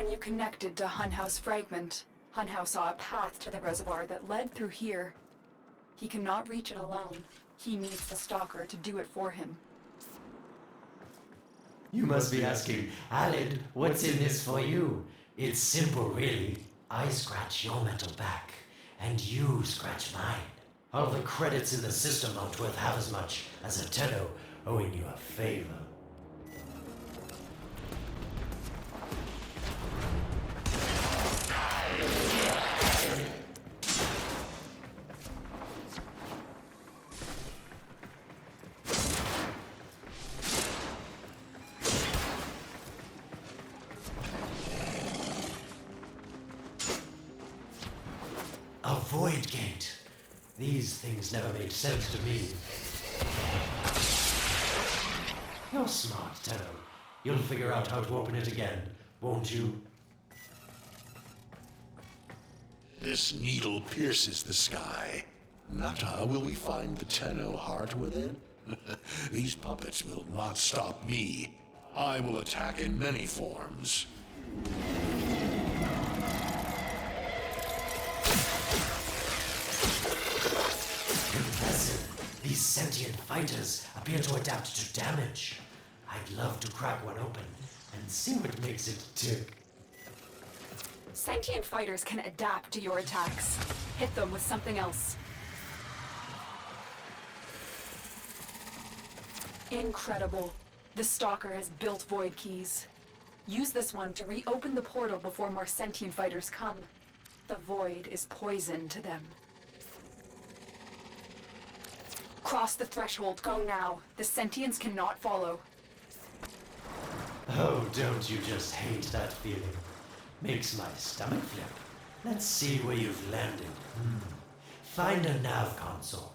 When you connected to Hunhouse Fragment, Hunhouse saw a path to the reservoir that led through here. He cannot reach it alone. He needs the Stalker to do it for him. You must be asking, Alid, what's in this for you? It's simple, really. I scratch your metal back, and you scratch mine. All the credits in the system aren't worth half as much as a tenno owing you a favor. A void gate. These things never made sense to me. You're smart, Tenno. You'll figure out how to open it again, won't you? This needle pierces the sky. Nata, will we find the Tenno heart within? These puppets will not stop me. I will attack in many forms. Impressive. These sentient fighters appear to adapt to damage. I'd love to crack one open and see what makes it tick. Sentient fighters can adapt to your attacks. Hit them with something else. Incredible. The Stalker has built void keys. Use this one to reopen the portal before more sentient fighters come. The void is poison to them. Cross the threshold. Go now. The sentients cannot follow. Oh, don't you just hate that feeling? Makes my stomach flip. Let's see where you've landed. Find a nav console.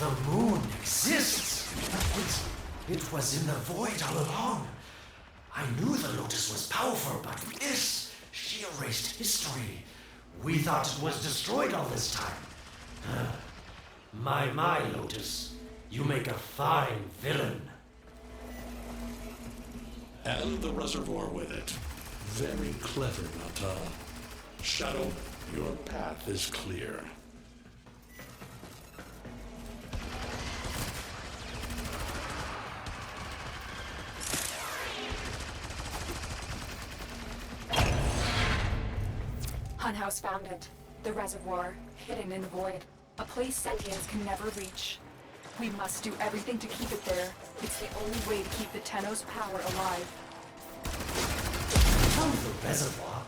The moon exists! It was in the void all along. I knew the Lotus was powerful, but this, she erased history. We thought it was destroyed all this time. My, Lotus. You make a fine villain. And the reservoir with it. Very clever, Nata. Shadow, your path is clear. Hunhouse found it. The reservoir, hidden in the void. A place sentients can never reach. We must do everything to keep it there. It's the only way to keep the Tenno's power alive. Oh, the reservoir.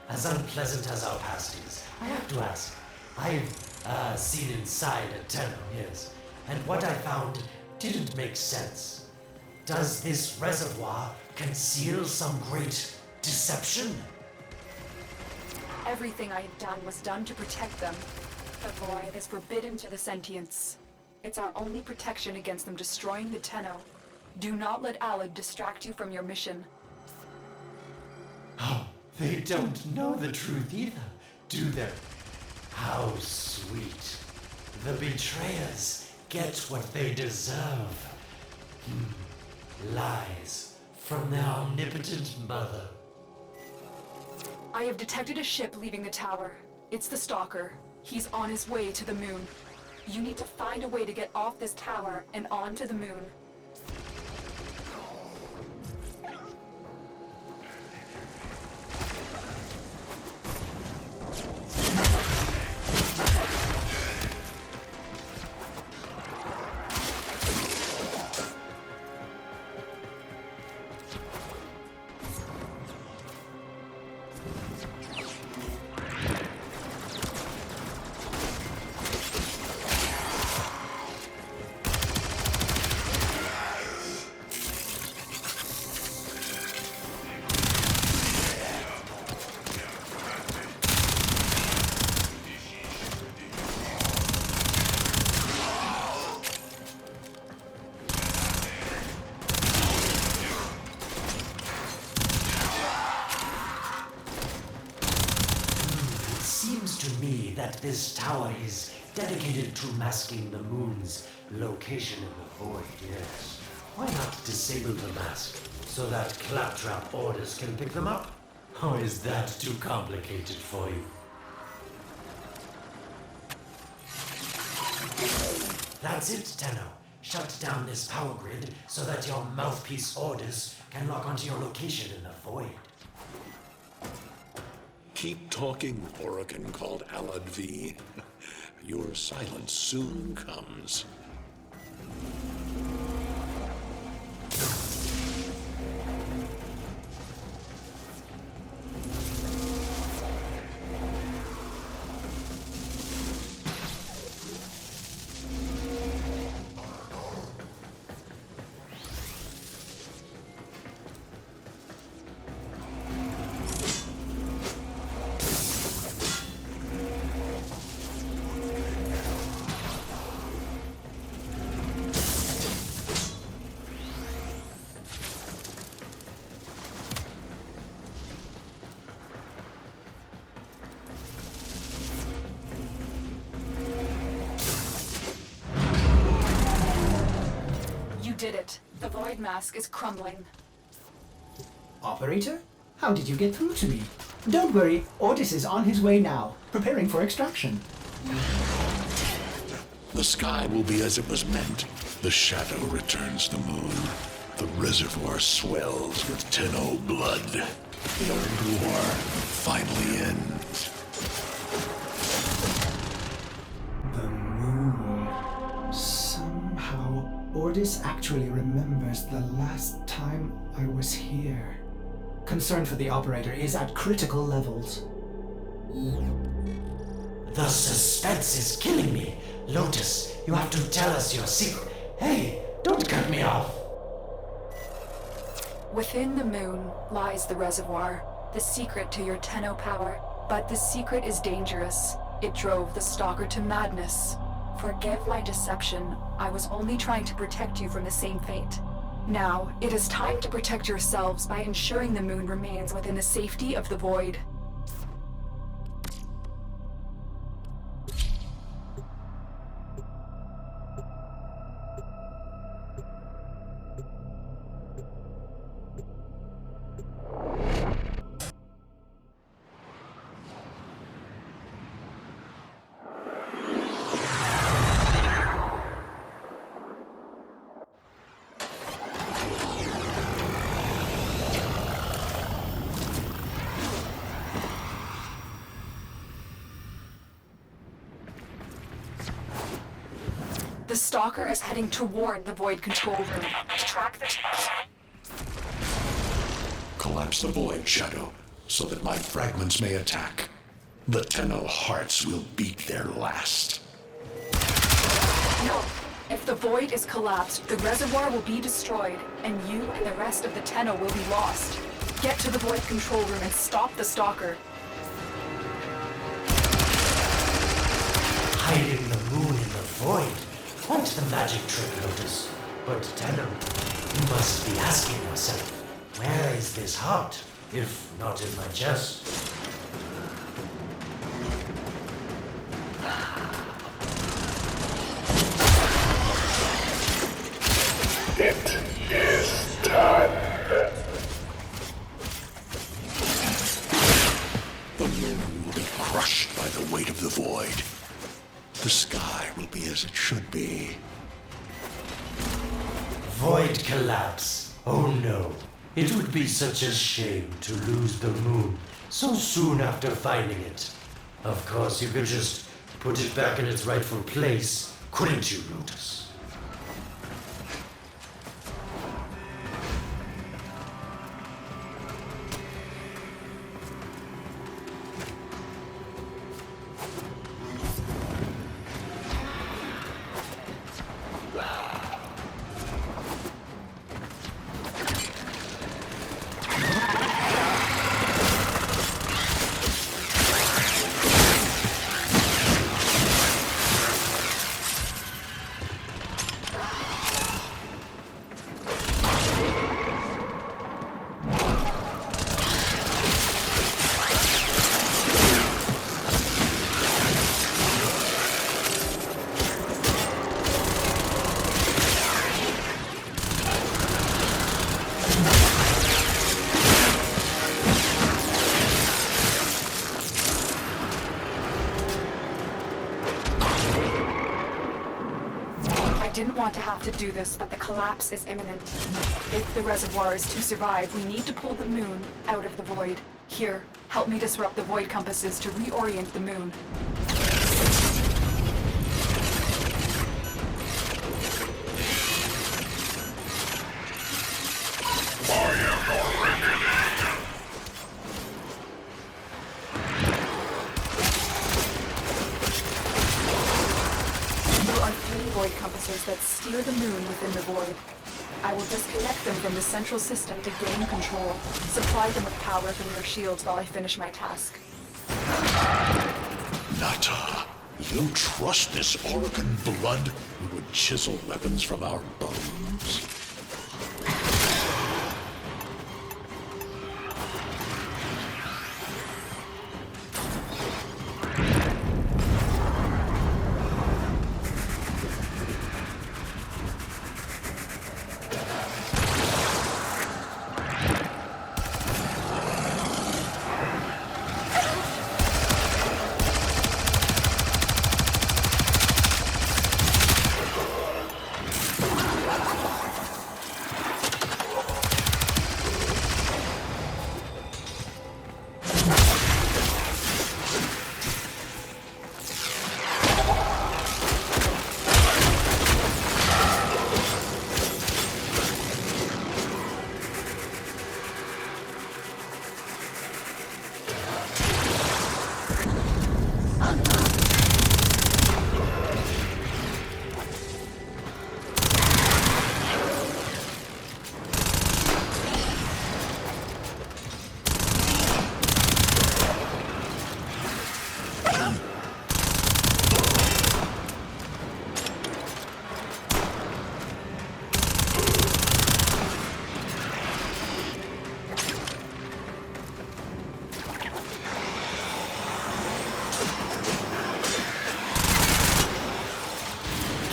As unpleasant as our past is, I have to ask. I've seen inside a Tenno, yes. And what I found didn't make sense. Does this reservoir conceal some great deception? Everything I have done was done to protect them. The void is forbidden to the sentients. It's our only protection against them destroying the Tenno. Do not let Alid distract you from your mission. Oh, they don't know the truth either, do they? How sweet. The betrayers get what they deserve. Lies, from their omnipotent mother. I have detected a ship leaving the tower. It's the Stalker. He's on his way to the moon. You need to find a way to get off this tower and onto the moon. That this tower is dedicated to masking the moon's location in the void, yes. Why not disable the mask so that claptrap orders can pick them up? Or is that too complicated for you? That's it, Tenno. Shut down this power grid so that your mouthpiece orders can lock onto your location in the void. Keep talking, Oregon called Alad V. Your silence soon comes. Did it. The void mask is crumbling. Operator? How did you get through to me? Don't worry, Ortis is on his way now, preparing for extraction. The sky will be as it was meant. The shadow returns the moon. The reservoir swells with tenno blood. The old war finally ends. The moon. Somehow, Ortis actually remembers the last time I was here. Concern for the operator is at critical levels. The suspense is killing me. Lotus, you have to tell us your secret. Hey, don't cut me off. Within the moon lies the reservoir, the secret to your tenno power. But the secret is dangerous. It drove the Stalker to madness. Forgive my deception. I was only trying to protect you from the same fate. Now, it is time to protect yourselves by ensuring the moon remains within the safety of the void. The Stalker is heading toward the Void control room. Track the... Collapse the void, Shadow, so that my fragments may attack. The tenno hearts will beat their last. No. If the Void is collapsed, the reservoir will be destroyed, and you and the rest of the tenno will be lost. Get to the Void control room and stop the Stalker. Hiding the moon in the void. What the magic trick, Lotus? But Tenno, you must be asking yourself, where is this heart, if not in my chest? It is time. as it should be. Void collapse. Oh no. It would be such a shame to lose the moon so soon after finding it. Of course, you could just put it back in its rightful place, couldn't you, Lotus? I didn't want to have to do this, but the collapse is imminent. If the reservoir is to survive, we need to pull the moon out of the void. Here, help me disrupt the void compasses to reorient the moon. Void compasses that steer the moon within the void. I will disconnect them from the central system to gain control. Supply them with power from their shields while I finish my task. Nata, you trust this Oregon blood who would chisel weapons from our bones?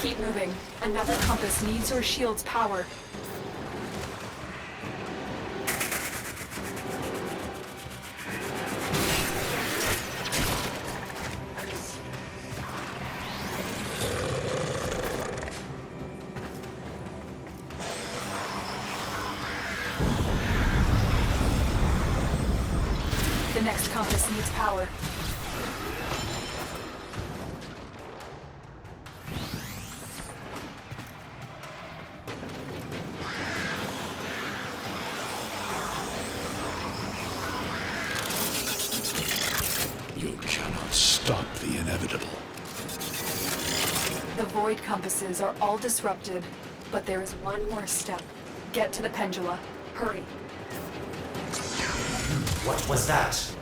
Keep moving. Another compass needs your shield's power. The next compass needs power. You cannot stop the inevitable. The void compasses are all disrupted, but there is one more step. Get to the pendula. Hurry. What was that?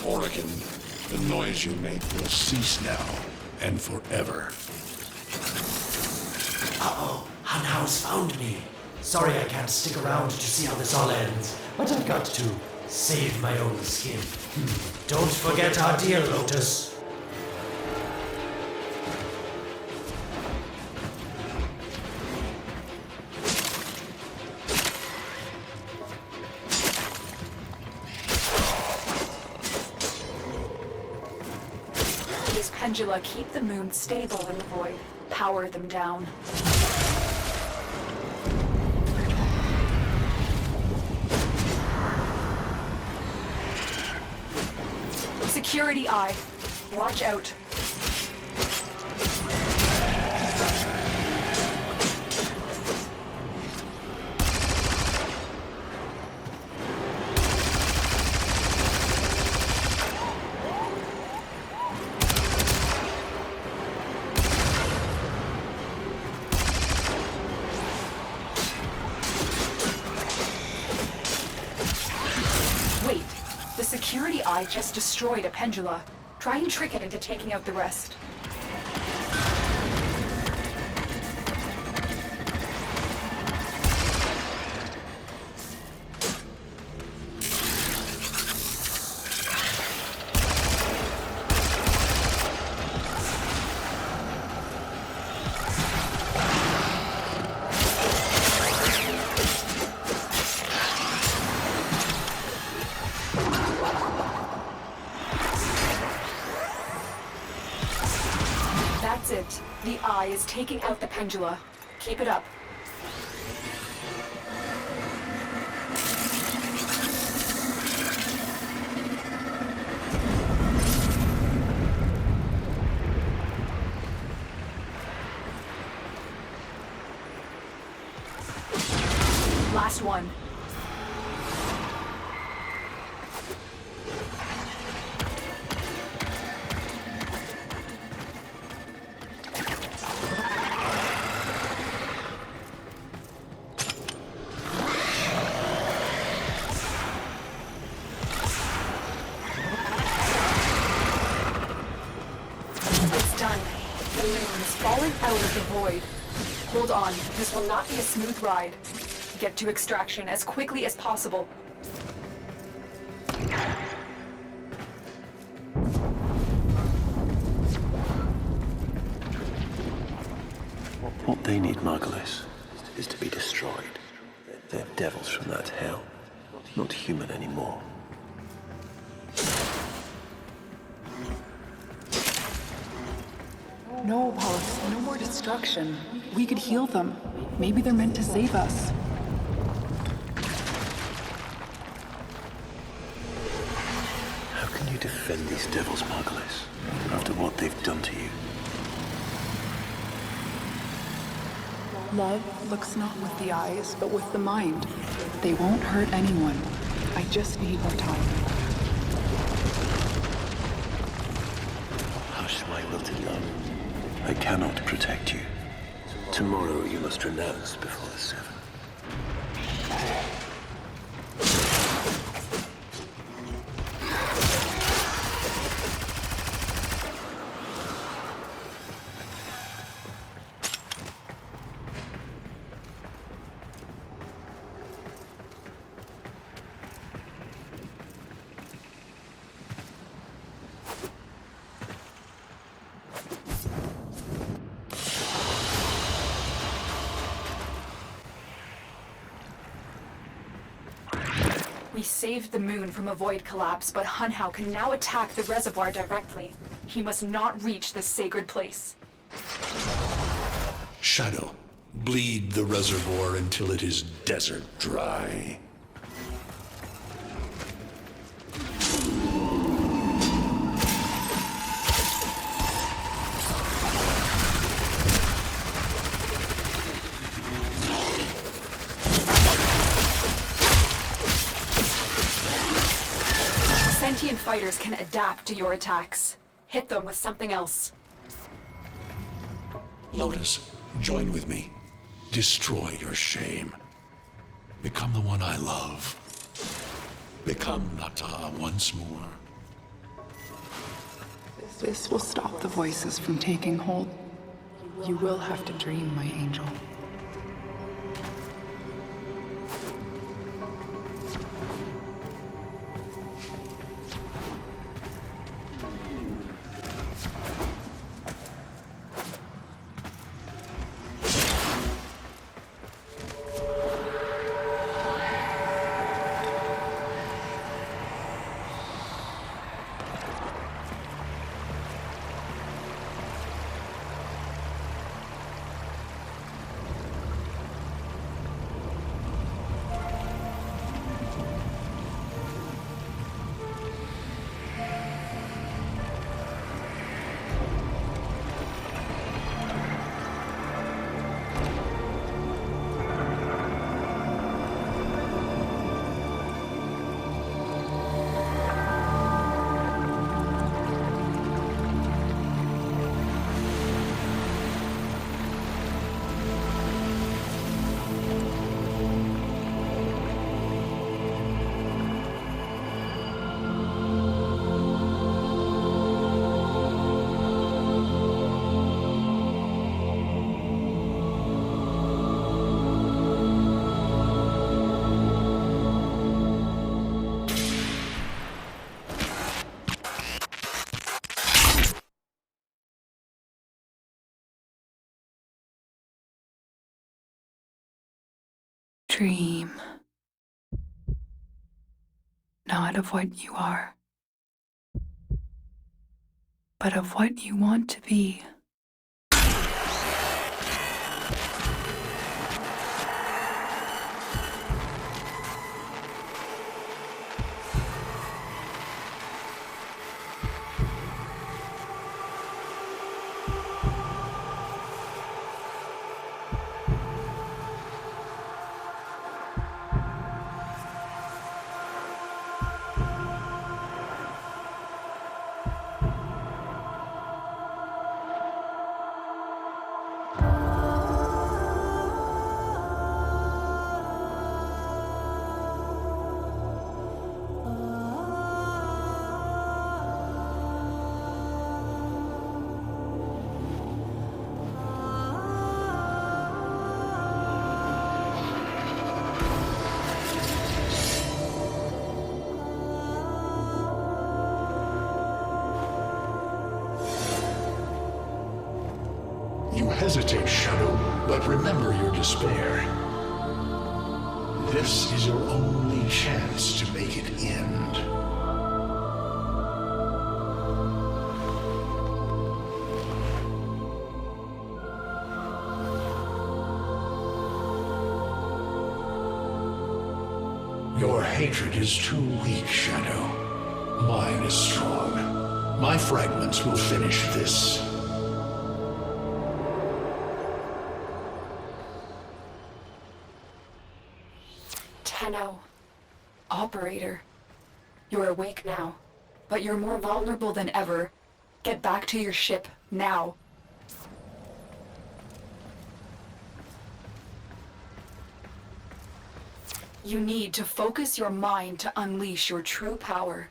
Oregon, the noise you make will cease now and forever. Uh-oh, Hunhouse found me. Sorry I can't stick around to see how this all ends, but I've got to save my own skin. Don't forget our dear Lotus. pendula keep the moon stable in the void. Power them down. Security eye. Watch out. Wait, the security eye just destroyed a pendula. Try and trick it into taking out the rest. That's it. The eye is taking out the pendula. Keep it up. Last one. It's done. The moon is falling out of the void. Hold on. This will not be a smooth ride. Get to extraction as quickly as possible. What they need, Margulis, is to be destroyed. They're devils from that hell, not human anymore. No, Paulus, no more destruction. We could heal them. Maybe they're meant to save us. How can you defend these devils, Margulis, after what they've done to you? Love looks not with the eyes, but with the mind. They won't hurt anyone. I just need more time. Hush, my wilted love. I cannot protect you. Tomorrow you must renounce before the seven. We saved the moon from a void collapse, but Hunhao can now attack the reservoir directly. He must not reach this sacred place. Shadow, bleed the reservoir until it is desert dry. Sentient fighters can adapt to your attacks. Hit them with something else. Lotus, join with me. Destroy your shame. Become the one I love. Become Nata once more. This will stop the voices from taking hold. You will have to dream, my angel. dream. Not of what you are, but of what you want to be. You hesitate, Shadow, but remember your despair. This is your only chance to make it end. Your hatred is too weak, Shadow. Mine is strong. My fragments will finish this. Tenno. Operator. You're awake now, but you're more vulnerable than ever. Get back to your ship, now. You need to focus your mind to unleash your true power.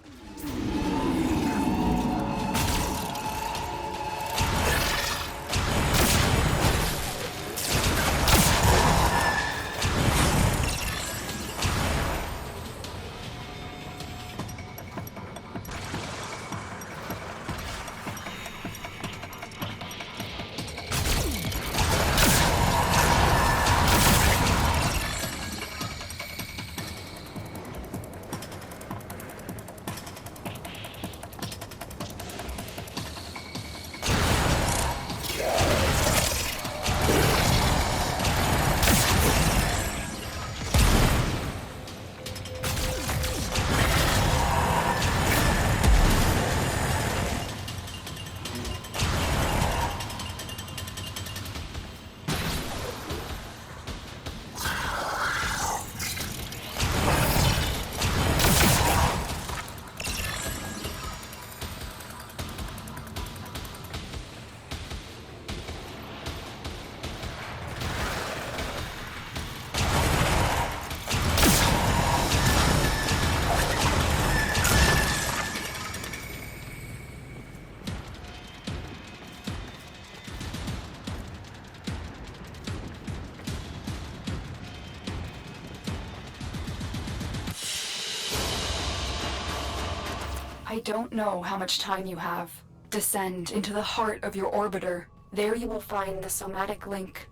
I don't know how much time you have. Descend into the heart of your orbiter. There you will find the somatic link.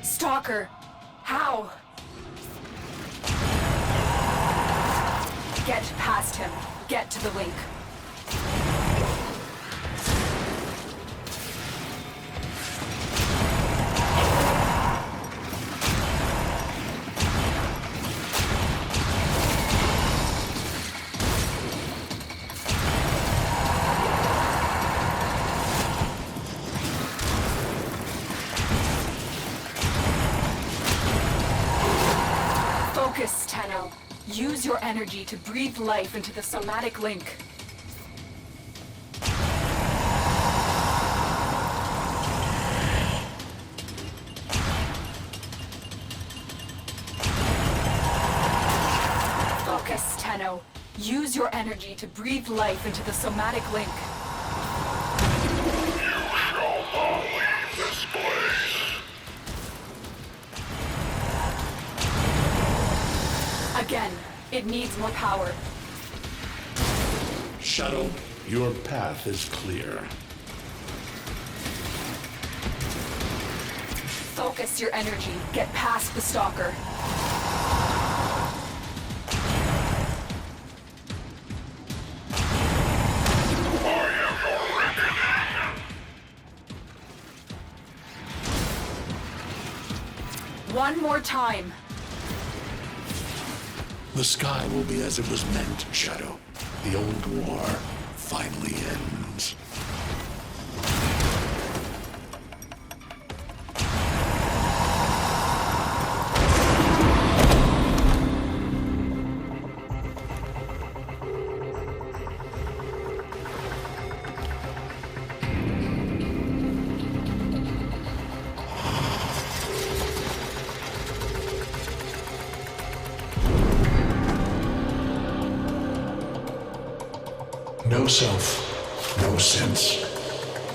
Stalker! How? Get past him. Get to the link. Focus, Tenno. Use your energy to breathe life into the somatic link. Focus, Tenno. Use your energy to breathe life into the somatic link. You shall not leave this place. again. It needs more power. Shadow, your path is clear. Focus your energy. Get past the stalker. One more time. The sky will be as it was meant, Shadow. The old war finally ends. No self, no sense,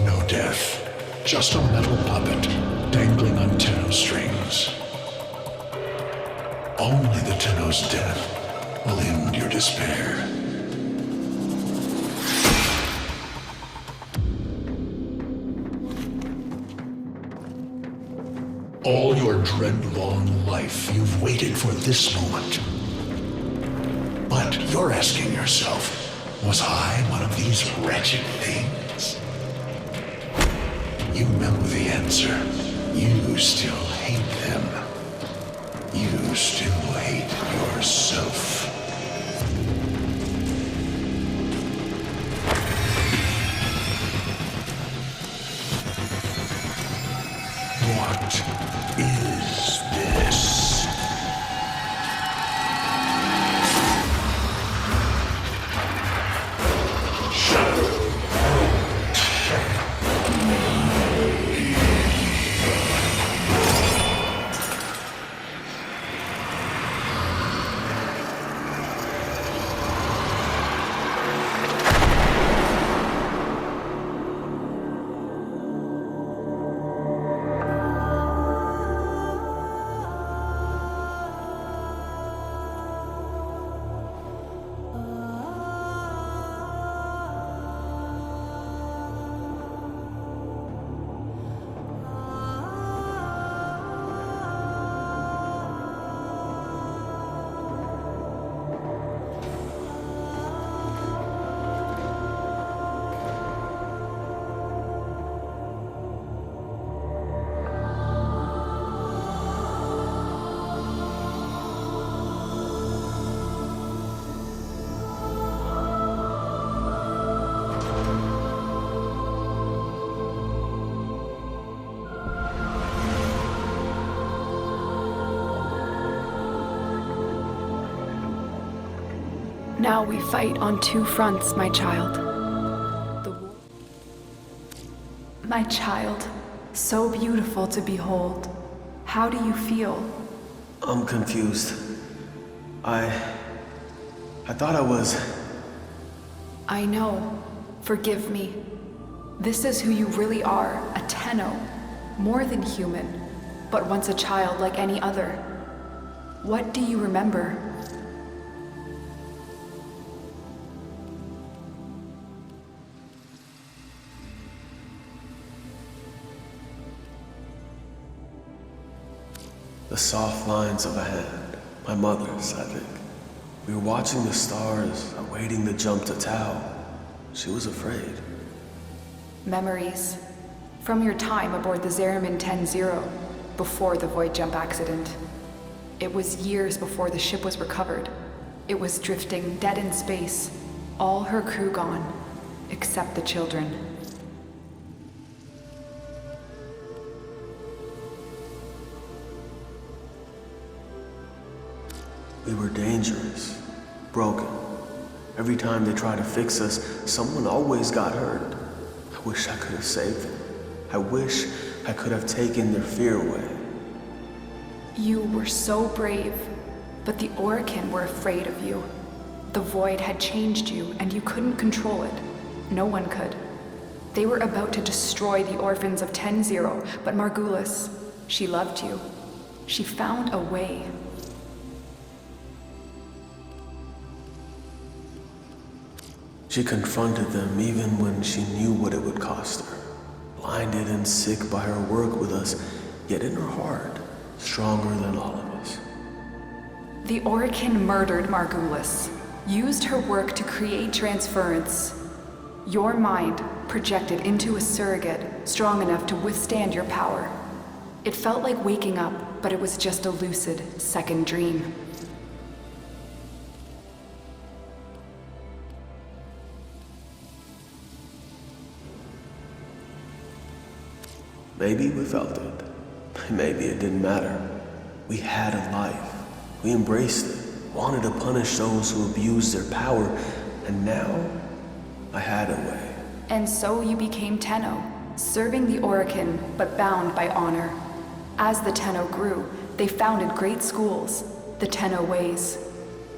no death. Just a metal puppet dangling on tenno strings. Only the tenno's death will end your despair. All your dread-long life, you've waited for this moment. But you're asking yourself, was I one of these wretched things? You know the answer. You still hate them. You still hate yourself. What is this? Now we fight on two fronts, my child. My child, so beautiful to behold. How do you feel? I'm confused. I thought I was... I know. Forgive me. This is who you really are, a tenno. More than human, but once a child like any other. What do you remember? The soft lines of a hand. My mother's, I think. We were watching the stars, awaiting the jump to Tau. She was afraid. Memories. From your time aboard the Zariman 10-0, before the void jump accident. It was years before the ship was recovered. It was drifting dead in space. All her crew gone, except the children. We were dangerous, broken. Every time they tried to fix us, someone always got hurt. I wish I could have saved them. I wish I could have taken their fear away. You were so brave, but the Orokin were afraid of you. The void had changed you, and you couldn't control it. No one could. They were about to destroy the orphans of 10-0, but Margulis, she loved you. She found a way. She confronted them even when she knew what it would cost her. Blinded and sick by her work with us, yet in her heart, stronger than all of us. The Orokin murdered Margulis, used her work to create transference. Your mind projected into a surrogate strong enough to withstand your power. It felt like waking up, but it was just a lucid second dream. Maybe we felt it. Maybe it didn't matter. We had a life. We embraced it, wanted to punish those who abused their power, and now I had a way. And so you became Tenno, serving the Orokin, but bound by honor. As the Tenno grew, they founded great schools, the Tenno ways.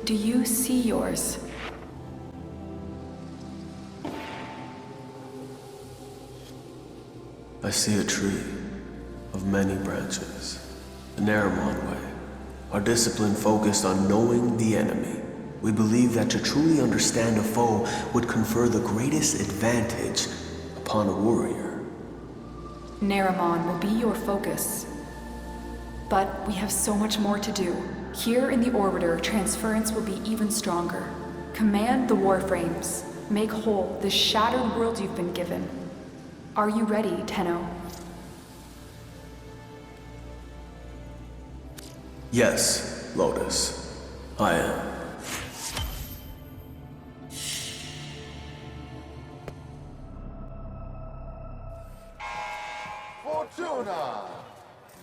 Do you see yours? I see a tree of many branches. The Naramon way. Our discipline focused on knowing the enemy. We believe that to truly understand a foe would confer the greatest advantage upon a warrior. Naramon will be your focus. But we have so much more to do. Here in the Orbiter, transference will be even stronger. Command the Warframes. Make whole this shattered world you've been given. Are you ready, Tenno? Yes, Lotus. I am. Fortuna!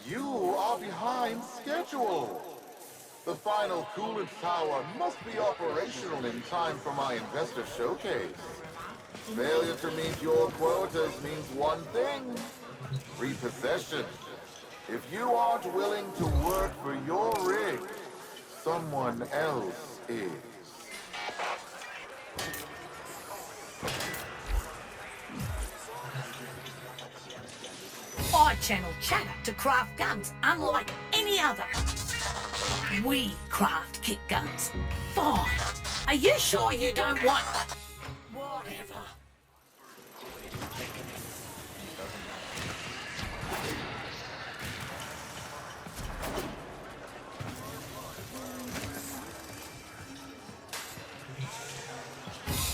You are behind schedule. The final coolant tower must be operational in time for my investor showcase. Failure to meet your quotas means one thing: repossession. If you aren't willing to work for your rig, someone else is. I channel chatter to craft guns unlike any other. We craft kick guns. Fine. Are you sure you don't want... Whatever.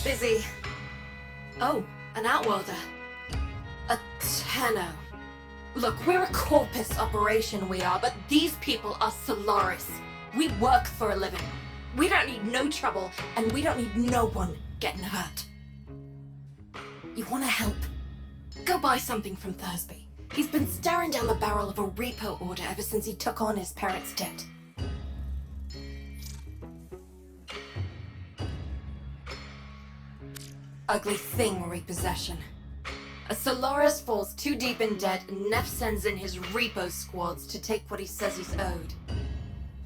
Busy. Oh, an outworlder. A tenno. Look, we're a corpus operation, we are, but these people are Solaris. We work for a living. We don't need no trouble, and we don't need no one getting hurt. You wanna help? Go buy something from Thursby. He's been staring down the barrel of a repo order ever since he took on his parents' debt. Ugly thing, repossession. A Solaris falls too deep in debt, and Neff sends in his repo squads to take what he says he's owed.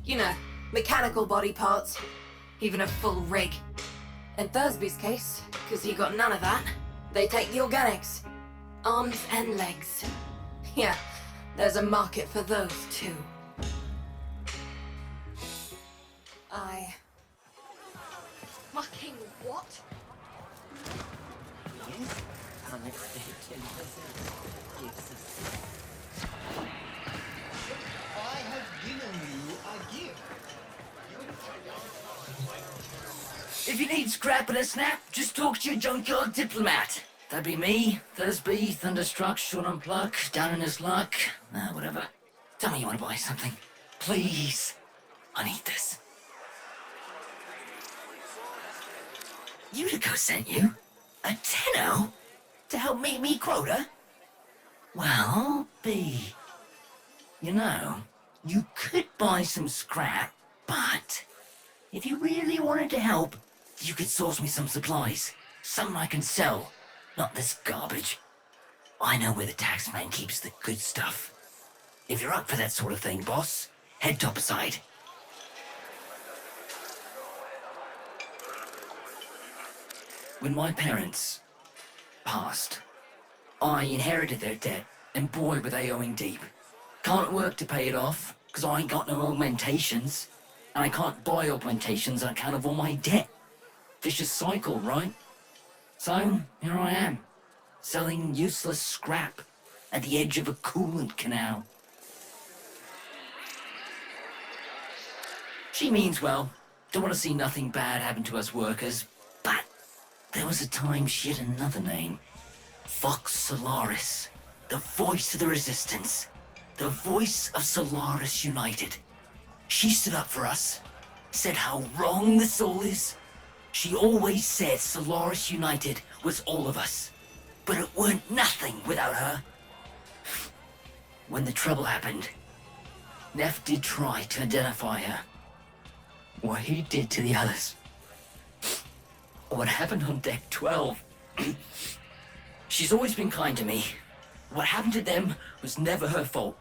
You know, mechanical body parts, even a full rig. In Thursby's case, because he got none of that, they take the organics. Arms and legs. Yeah, there's a market for those too. Fucking what? I have given you a gift. If you need scrap and a snap, just talk to your junkyard diplomat. That'd be me, Thursby, Thunderstruck, Sean Unpluck, down in his luck, whatever. Tell me you want to buy something. Please. I need this. Utico sent you? A tenno? To help meet me quota? Well, B. You know, you could buy some scrap, but if you really wanted to help, you could source me some supplies. Something I can sell, not this garbage. I know where the taxman keeps the good stuff. If you're up for that sort of thing, boss, head topside. When my parents passed, I inherited their debt, and boy were they owing deep. Can't work to pay it off, because I ain't got no augmentations, and I can't buy augmentations on account of all my debt. Vicious cycle, right? So, here I am, selling useless scrap at the edge of a coolant canal. She means well, don't want to see nothing bad happen to us workers, but there was a time she had another name. Fox Solaris, the voice of the resistance, the voice of Solaris United. She stood up for us, said how wrong this all is. She always said Solaris United was all of us, but it weren't nothing without her. When the trouble happened, Neff did try to identify her. What he did to the others. What happened on deck 12. She's always been kind to me. What happened to them was never her fault.